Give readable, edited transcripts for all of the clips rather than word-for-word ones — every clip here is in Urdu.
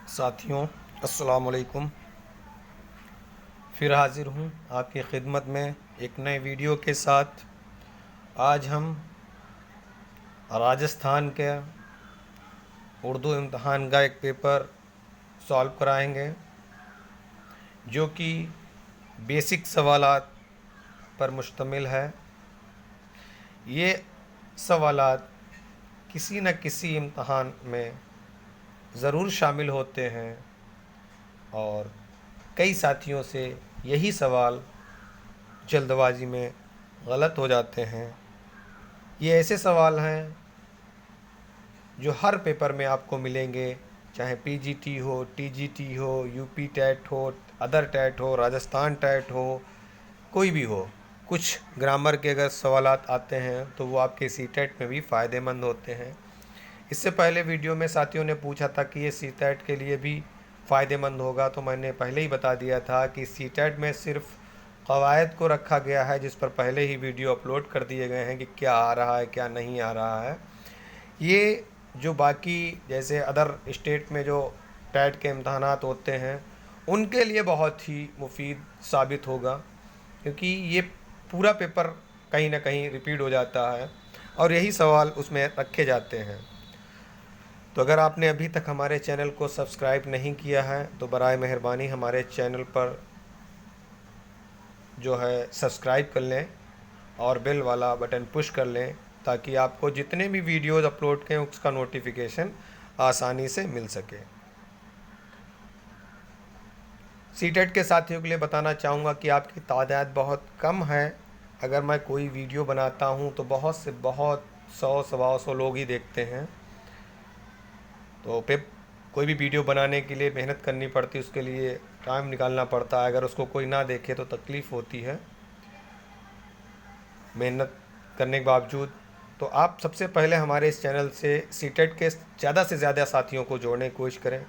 ساتھیوں السلام علیکم۔ پھر حاضر ہوں آپ کی خدمت میں ایک نئے ویڈیو کے ساتھ۔ آج ہم راجستھان کے اردو امتحان کا ایک پیپر سالو کرائیں گے جو کہ بیسک سوالات پر مشتمل ہے۔ یہ سوالات کسی نہ کسی امتحان میں ضرور شامل ہوتے ہیں اور کئی ساتھیوں سے یہی سوال جلد بازی میں غلط ہو جاتے ہیں۔ یہ ایسے سوال ہیں جو ہر پیپر میں آپ کو ملیں گے، چاہے پی جی ٹی ہو، ٹی جی ٹی ہو، یو پی ٹیٹ ہو، ادر ٹیٹ ہو، راجستھان ٹیٹ ہو، کوئی بھی ہو۔ کچھ گرامر کے اگر سوالات آتے ہیں تو وہ آپ کے سی ٹیٹ میں بھی فائدہ مند ہوتے ہیں۔ اس سے پہلے ویڈیو میں ساتھیوں نے پوچھا تھا کہ یہ سی ٹیٹ کے لیے بھی فائدہ مند ہوگا، تو میں نے پہلے ہی بتا دیا تھا کہ سی ٹیٹ میں صرف قواعد کو رکھا گیا ہے، جس پر پہلے ہی ویڈیو اپلوڈ کر دیے گئے ہیں کہ کیا آ رہا ہے کیا نہیں آ رہا ہے۔ یہ جو باقی جیسے ادر اسٹیٹ میں جو ٹیٹ کے امتحانات ہوتے ہیں ان کے لیے بہت ہی مفید ثابت ہوگا، کیونکہ یہ پورا پیپر کہیں نہ کہیں ریپیٹ ہو جاتا ہے اور یہی سوال اس میں رکھے جاتے ہیں۔ تو اگر آپ نے ابھی تک ہمارے چینل کو سبسکرائب نہیں کیا ہے تو برائے مہربانی ہمارے چینل پر جو ہے سبسکرائب کر لیں اور بیل والا بٹن پش کر لیں تاکہ آپ کو جتنے بھی ویڈیوز اپلوڈ کریں اس کا نوٹیفیکیشن آسانی سے مل سکے۔ سی ٹیٹ کے ساتھیوں کے لیے بتانا چاہوں گا کہ آپ کی تعداد بہت کم ہے۔ اگر میں کوئی ویڈیو بناتا ہوں تو بہت 100 لوگ ہی دیکھتے ہیں، تو کوئی بھی ویڈیو بنانے کے لیے محنت کرنی پڑتی، اس کے لیے ٹائم نکالنا پڑتا ہے۔ اگر اس کو کوئی نہ دیکھے تو تکلیف ہوتی ہے محنت کرنے کے باوجود۔ تو آپ سب سے پہلے ہمارے اس چینل سے سی ٹیٹ کے زیادہ سے زیادہ ساتھیوں کو جوڑنے کی کوشش کریں۔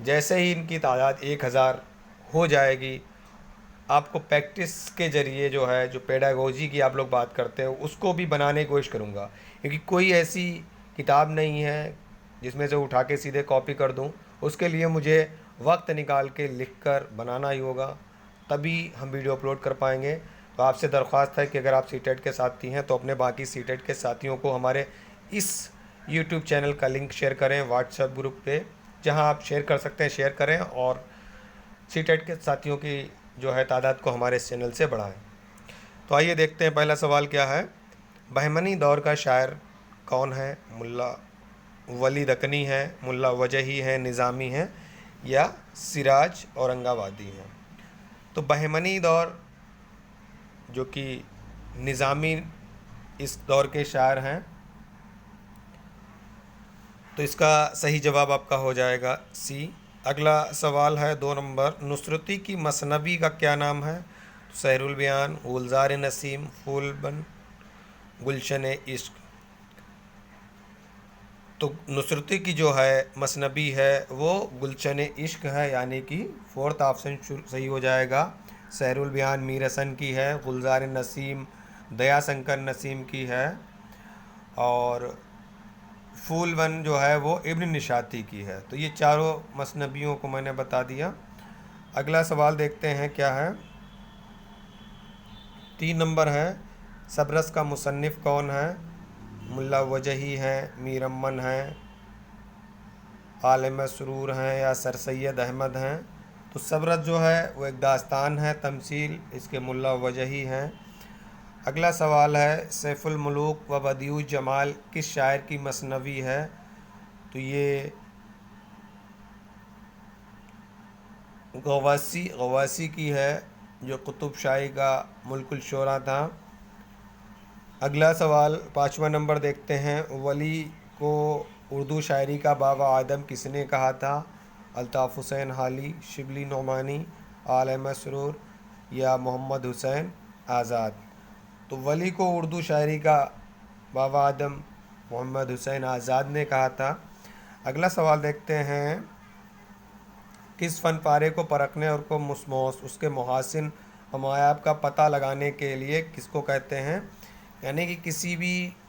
جیسے ہی ان کی تعداد 1000 ہو جائے گی، آپ کو پریکٹس کے ذریعے جو ہے جو پیڈاگوجی کی آپ لوگ بات کرتے ہیں اس کو بھی بنانے کی کوشش کروں گا، کیونکہ کوئی ایسی کتاب نہیں ہے جس میں سے اٹھا کے سیدھے کاپی کر دوں۔ اس کے لیے مجھے وقت نکال کے لکھ کر بنانا ہی ہوگا، تبھی ہم ویڈیو اپلوڈ کر پائیں گے۔ تو آپ سے درخواست ہے کہ اگر آپ سی ٹیٹ کے ساتھی ہیں تو اپنے باقی سی ٹیٹ کے ساتھیوں کو ہمارے اس یوٹیوب چینل کا لنک شیئر کریں واٹس ایپ گروپ پہ، جہاں آپ شیئر کر سکتے ہیں شیئر کریں، اور سی ٹیٹ کے ساتھیوں کی جو ہے تعداد کو ہمارے اس چینل سے بڑھائیں۔ تو آئیے دیکھتے ہیں پہلا سوال کیا ہے۔ بہمنی دور کا شاعر کون ہے؟ ملا ولی دکنی ہے، ملا وجہی ہے، نظامی ہے، یا سراج اورنگ آبادی ہے؟ تو بہمنی دور جو کہ نظامی اس دور کے شاعر ہیں، تو اس کا صحیح جواب آپ کا ہو جائے گا سی۔ اگلا سوال ہے 2 نمبر، نصرتی کی مثنوی کا کیا نام ہے؟ سحر البیان، گلزار نسیم، پھول بن، گلشن عشق۔ تو نصرتی کی جو ہے مثنوی ہے وہ گلشن عشق ہے، یعنی کہ 4th آپشن صحیح ہو جائے گا۔ سحر البیان میر حسن کی ہے، گلزار نسیم دیا شنکر نسیم کی ہے، اور پھول بن جو ہے وہ ابن نشاطی کی ہے۔ تو یہ چاروں مثنویوں کو میں نے بتا دیا۔ اگلا سوال دیکھتے ہیں کیا ہے۔ 3 نمبر ہے، سبرس کا مصنف کون ہے؟ ملا وجہی ہیں، میر امن ہیں، عالم سرور ہیں، یا سر سید احمد ہیں؟ تو سبرس جو ہے وہ ایک داستان ہے، تمثیل، اس کے ملا وجہی ہیں۔ اگلا سوال ہے، سیف الملوک و بدیع الجمال کس شاعر کی مثنوی ہے؟ تو یہ غواسی کی ہے، جو قطب شاہی کا ملک الشعراء تھا۔ اگلا سوال 5واں نمبر دیکھتے ہیں، ولی کو اردو شاعری کا بابا آدم کس نے کہا تھا؟ الطاف حسین حالی، شبلی نعمانی، عالم سرور، یا محمد حسین آزاد؟ تو ولی کو اردو شاعری کا بابا آدم محمد حسین آزاد نے کہا تھا۔ اگلا سوال دیکھتے ہیں، کس فن پارے کو پرکھنے اور اس کے محاسن و معایب کا پتہ لگانے کے لیے کس کو کہتے ہیں؟ یعنی کہ کسی بھی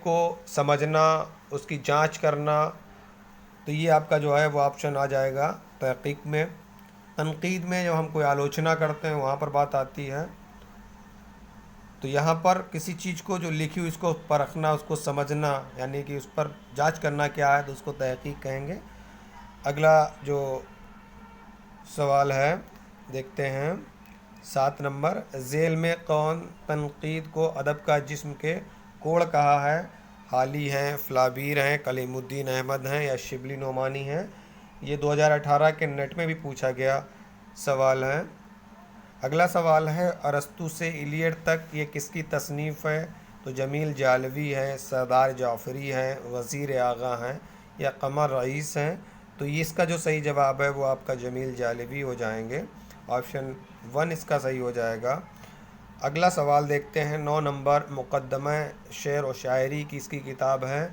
کو سمجھنا، اس کی جانچ کرنا، تو یہ آپ کا جو ہے وہ آپشن آ جائے گا تحقیق میں۔ تنقید میں جب ہم کوئی آلوچنا کرتے ہیں وہاں پر بات آتی ہے، تو یہاں پر کسی چیز کو جو لکھی ہوئی اس کو پرکھنا، اس کو سمجھنا، یعنی کہ اس پر جانچ کرنا کیا ہے، تو اس کو تحقیق کہیں گے۔ اگلا جو سوال ہے دیکھتے ہیں 7 نمبر، ذیل میں کون تنقید کو ادب کا جسم کے کوڑ کہا ہے؟ حالی ہیں، فلابیر ہیں، کلیم الدین احمد ہیں، یا شبلی نعمانی ہیں؟ یہ 2018 کے نیٹ میں بھی پوچھا گیا سوال ہے۔ اگلا سوال ہے، ارسطو سے ایلیٹ تک یہ کس کی تصنیف ہے؟ تو جمیل جالوی ہے، سردار جعفری ہیں، وزیر اعلیٰ ہیں، یا قمر رئیس ہیں؟ تو یہ اس کا جو صحیح جواب ہے وہ آپ کا جمیل جالوی ہو جائیں گے، آپشن 1 اس کا صحیح ہو جائے گا۔ اگلا سوال دیکھتے ہیں 9 نمبر، مقدمہ شعر و شاعری کس کی کتاب ہے؟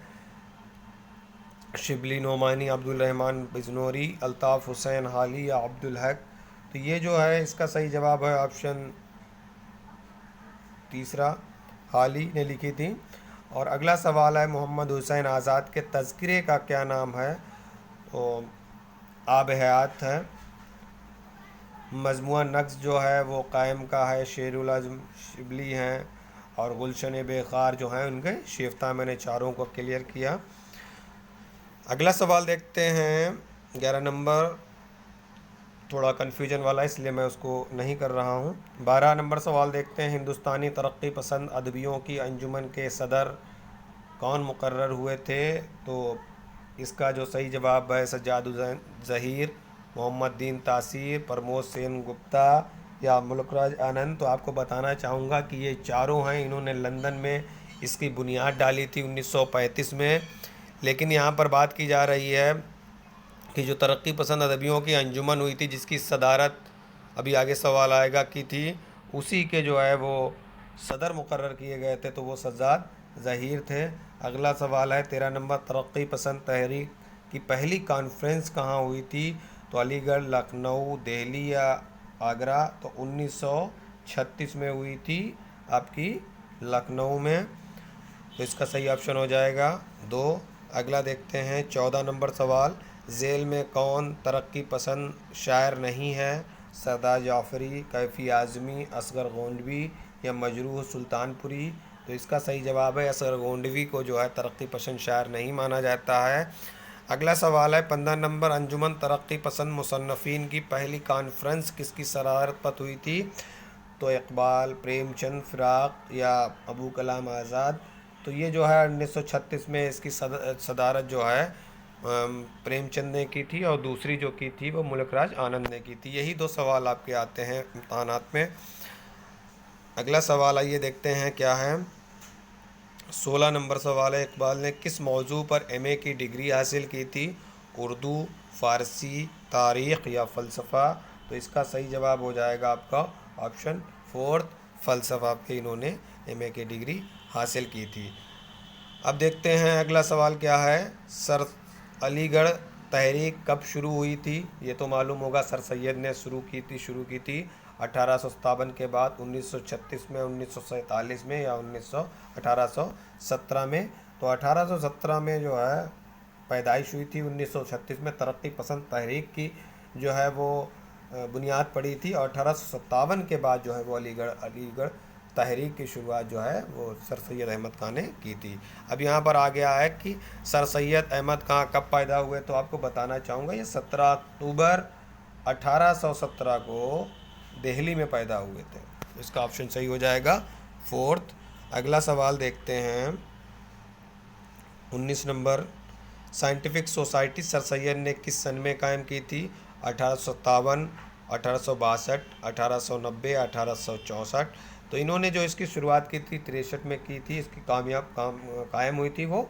شبلی نعمانی، عبد الرحمن بجنوری، الطاف حسین حالی، یا عبدالحق؟ تو یہ جو ہے اس کا صحیح جواب ہے آپشن 3 حالی نے لکھی تھی۔ اور اگلا سوال ہے، محمد حسین آزاد کے تذکرے کا کیا نام ہے؟ تو آب حیات ہے۔ مجموعہ نقص جو ہے وہ قائم کا ہے، شیر العظم شبلی ہیں، اور گلشن بے خار جو ہیں ان کے شیفتہ۔ میں نے چاروں کو کلیئر کیا۔ اگلا سوال دیکھتے ہیں 11 نمبر، تھوڑا کنفیوژن والا اس لیے میں اس کو نہیں کر رہا ہوں۔ 12 نمبر سوال دیکھتے ہیں، ہندوستانی ترقی پسند ادیبوں کی انجمن کے صدر کون مقرر ہوئے تھے؟ تو اس کا جو صحیح جواب ہے سجاد ظہیر، محمد دین تاثیر، پرمود سین گپتا، یا ملک راج آنند۔ تو آپ کو بتانا چاہوں گا کہ یہ چاروں ہیں، انہوں نے لندن میں اس کی بنیاد ڈالی تھی 1935 میں۔ لیکن یہاں پر بات کی جا رہی ہے کہ جو ترقی پسند ادیبوں کی انجمن ہوئی تھی جس کی صدارت ابھی آگے سوال آئے گا کی تھی، اسی کے جو ہے وہ صدر مقرر کیے گئے تھے، تو وہ سجاد ظہیر تھے۔ اگلا سوال ہے 13 نمبر، ترقی پسند تحریک کی پہلی کانفرنس کہاں ہوئی تھی؟ تو علی گڑھ، لکھنؤ، دہلی، یا آگرہ؟ تو 1936 میں ہوئی تھی آپ کی لکھنؤ میں، تو اس کا صحیح آپشن ہو جائے گا 2۔ اگلا دیکھتے ہیں 14 نمبر سوال، ذیل میں کون ترقی پسند شاعر نہیں ہے؟ سردار جعفری، کیفی اعظمی، اصغر گونڈوی، یا مجروح سلطان پوری؟ تو اس کا صحیح جواب ہے اصغر گونڈوی کو جو ہے ترقی پسند شاعر نہیں مانا جاتا ہے۔ اگلا سوال ہے 15 نمبر، انجمن ترقی پسند مصنفین کی پہلی کانفرنس کس کی صدارت پر ہوئی تھی؟ تو اقبال، پریم چند، فراق، یا ابو کلام آزاد؟ تو یہ جو ہے 1936 میں اس کی صدارت جو ہے پریم چند نے کی تھی، اور دوسری جو کی تھی وہ ملک راج آنند نے کی تھی۔ یہی 2 سوال آپ کے آتے ہیں امتحانات میں۔ اگلا سوال آئیے دیکھتے ہیں کیا ہے۔ 16 نمبر سوال ہے، اقبال نے کس موضوع پر ایم اے کی ڈگری حاصل کی تھی؟ اردو، فارسی، تاریخ، یا فلسفہ؟ تو اس کا صحیح جواب ہو جائے گا آپ کا آپشن 4 فلسفہ پہ انہوں نے ایم اے کی ڈگری حاصل کی تھی۔ اب دیکھتے ہیں اگلا سوال کیا ہے، سر علی گڑھ تحریک کب شروع ہوئی تھی؟ یہ تو معلوم ہوگا، سر سید نے شروع کی تھی 1857 کے بعد، 1936 میں، 1947 میں، یا 1817 میں؟ تو 1817 میں جو ہے پیدائش ہوئی تھی، 1936 میں ترقی پسند تحریک کی جو ہے وہ بنیاد پڑی تھی، اور 1857 کے بعد جو ہے وہ علی گڑھ تحریک کی شروعات جو ہے وہ سر سید احمد خان نے کی تھی۔ اب یہاں پر آ گیا ہے کہ سر سید احمد خان کب پیدا ہوئے، تو آپ کو بتانا چاہوں گا یہ 17 اکتوبر 1817 کو دہلی میں پیدا ہوئے تھے، اس کا آپشن صحیح ہو جائے گا 4۔ اگلا سوال دیکھتے ہیں 19 نمبر، سائنٹیفک سوسائٹی سر سید نے کس سن میں قائم کی تھی؟ 1857، 1862، 1890، 1864؟ تو انہوں نے جو اس کی شروعات کی تھی 63 میں کی تھی، اس کی قائم ہوئی تھی وہ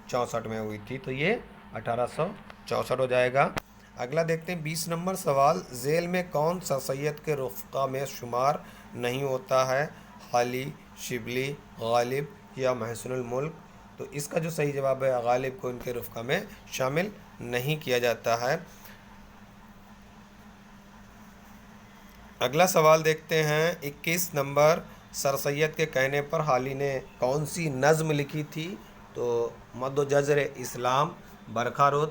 64 میں ہوئی تھی، تو یہ 1864 ہو جائے گا۔ اگلا دیکھتے ہیں 20 نمبر سوال، ذیل میں کون سر سید کے رفقا میں شمار نہیں ہوتا ہے؟ حالی، شبلی، غالب، یا محسن الملک؟ تو اس کا جو صحیح جواب ہے غالب کو ان کے رفقا میں شامل نہیں کیا جاتا ہے۔ اگلا سوال دیکھتے ہیں 21 نمبر، سر سید کے کہنے پر حالی نے کون سی نظم لکھی تھی؟ تو مد و جزر اسلام، برکھا رود،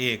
1।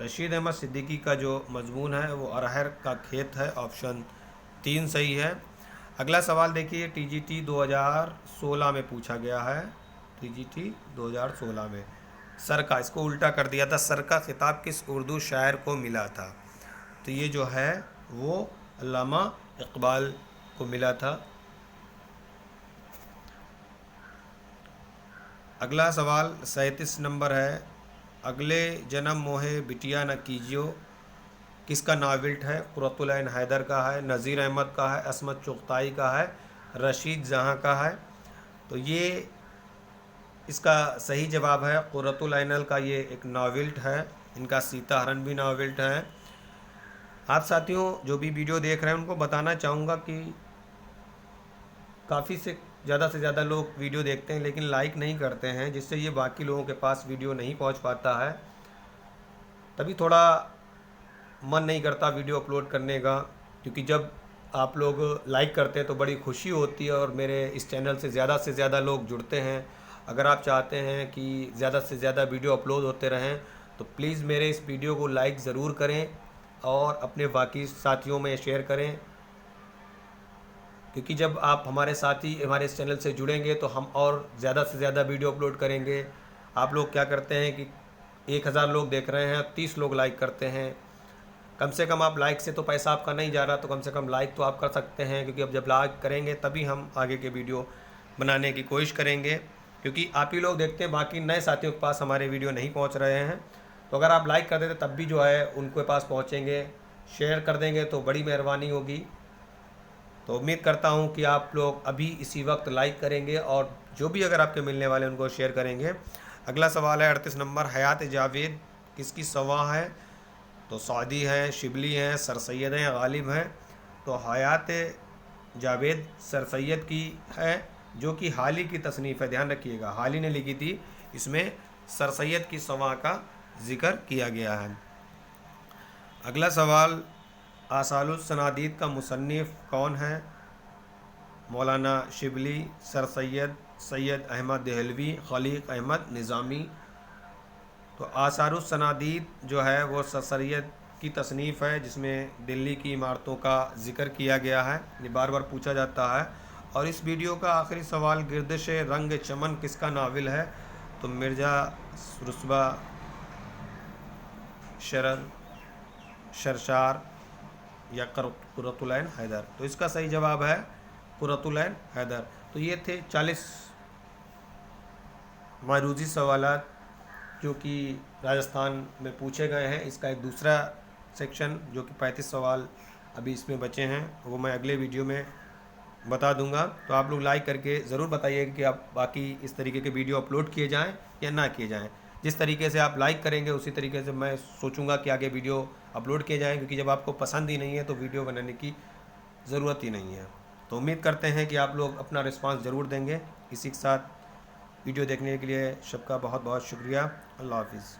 رشید احمد صدیقی کا جو مضمون ہے وہ ارہر کا کھیت ہے، آپشن 3 صحیح ہے۔ اگلا سوال دیکھیے، ٹی جی ٹی 2016 میں پوچھا گیا ہے، ٹی جی ٹی 2016 میں سر کا، اس کو الٹا کر دیا تھا، سر کا خطاب کس اردو شاعر کو ملا تھا؟ تو یہ جو ہے وہ علامہ اقبال کو ملا تھا۔ اگلا سوال 37 نمبر ہے، اگلے جنم موہے بٹیا نہ کیجیو کس کا ناولٹ ہے؟ قرۃ العین حیدر کا ہے، نذیر احمد کا ہے، عصمت چغتائی کا ہے، رشید جہاں کا ہے؟ تو یہ اس کا صحیح جواب ہے قرۃ العین کا، یہ ایک ناولٹ ہے، ان کا سیتا ہرن بھی ناولٹ ہے۔ آپ ساتھیوں جو بھی ویڈیو دیکھ رہے ہیں ان کو بتانا چاہوں گا کہ کافی سے زیادہ لوگ ویڈیو دیکھتے ہیں لیکن لائک نہیں کرتے ہیں، جس سے یہ باقی لوگوں کے پاس ویڈیو نہیں پہنچ پاتا ہے، تبھی تھوڑا من نہیں کرتا ویڈیو اپلوڈ کرنے کا، کیونکہ جب آپ لوگ لائک کرتے ہیں تو بڑی خوشی ہوتی ہے اور میرے اس چینل سے زیادہ لوگ جڑتے ہیں۔ اگر آپ چاہتے ہیں کہ زیادہ سے زیادہ ویڈیو اپلوڈ ہوتے رہیں تو پلیز میرے اس ویڈیو کو لائک ضرور کریں اور اپنے باقی ساتھیوں میں شیئر کریں، کیونکہ جب آپ ہمارے ساتھی ہمارے اس چینل سے جڑیں گے تو ہم اور زیادہ سے زیادہ ویڈیو اپلوڈ کریں گے۔ آپ لوگ کیا کرتے ہیں کہ 1000 لوگ دیکھ رہے ہیں، 30 لوگ لائک کرتے ہیں، کم سے کم آپ لائک سے تو پیسہ آپ کا نہیں جا رہا، تو کم سے کم لائک تو آپ کر سکتے ہیں، کیونکہ اب جب لائک کریں گے تبھی ہم آگے کے ویڈیو بنانے کی کوشش کریں گے، کیونکہ آپ ہی لوگ دیکھتے ہیں، باقی نئے ساتھیوں کے پاس ہمارے ویڈیو نہیں پہنچ رہے ہیں، تو اگر آپ لائک کر دیتے تب بھی جو ہے ان کے پاس پہنچیں گے، شیئر کر دیں گے تو بڑی مہربانی ہوگی۔ تو امید کرتا ہوں کہ آپ لوگ ابھی اسی وقت لائک کریں گے اور جو بھی اگر آپ کے ملنے والے ان کو شیئر کریں گے۔ اگلا سوال ہے 38 نمبر، حیات جاوید کس کی سواں ہے؟ تو سعدی ہیں، شبلی ہیں، سر سید ہیں، غالب ہیں؟ تو حیات جاوید سر سید کی ہے، جو کہ حالی کی تصنیف ہے، دھیان رکھیے گا، حالی نے لکھی تھی، اس میں سر سید کی سواں کا ذکر کیا گیا ہے۔ اگلا سوال، آثار الصنادید کا مصنف کون ہے؟ مولانا شبلی، سر سید، سید احمد دہلوی، خلیق احمد نظامی؟ تو آثار الصنادید جو ہے وہ سر سید کی تصنیف ہے، جس میں دلی کی عمارتوں کا ذکر کیا گیا ہے، یہ بار بار پوچھا جاتا ہے۔ اور اس ویڈیو کا آخری سوال، گردش رنگ چمن کس کا ناول ہے؟ تو مرزا رسوا، شرشار یا قرۃ العین حیدر؟ تو اس کا صحیح جواب ہے قرۃ العین حیدر۔ تو یہ تھے 40 معروضی سوالات جو کہ راجستھان میں پوچھے گئے ہیں۔ اس کا ایک دوسرا سیکشن جو کہ 35 سوال ابھی اس میں بچے ہیں، وہ میں اگلے ویڈیو میں بتا دوں گا۔ تو آپ لوگ لائک کر کے ضرور بتائیے کہ آپ باقی اس طریقے کے ویڈیو اپلوڈ کیے جائیں یا نہ کیے جائیں۔ جس طریقے سے آپ لائک کریں گے اسی طریقے سے میں سوچوں گا کہ آگے ویڈیو اپلوڈ کیے جائیں، کیونکہ جب آپ کو پسند ہی نہیں ہے تو ویڈیو بنانے کی ضرورت ہی نہیں ہے۔ تو امید کرتے ہیں کہ آپ لوگ اپنا رسپانس ضرور دیں گے۔ اسی کے ساتھ ویڈیو دیکھنے کے لیے سب کا بہت بہت شکریہ۔ اللہ حافظ۔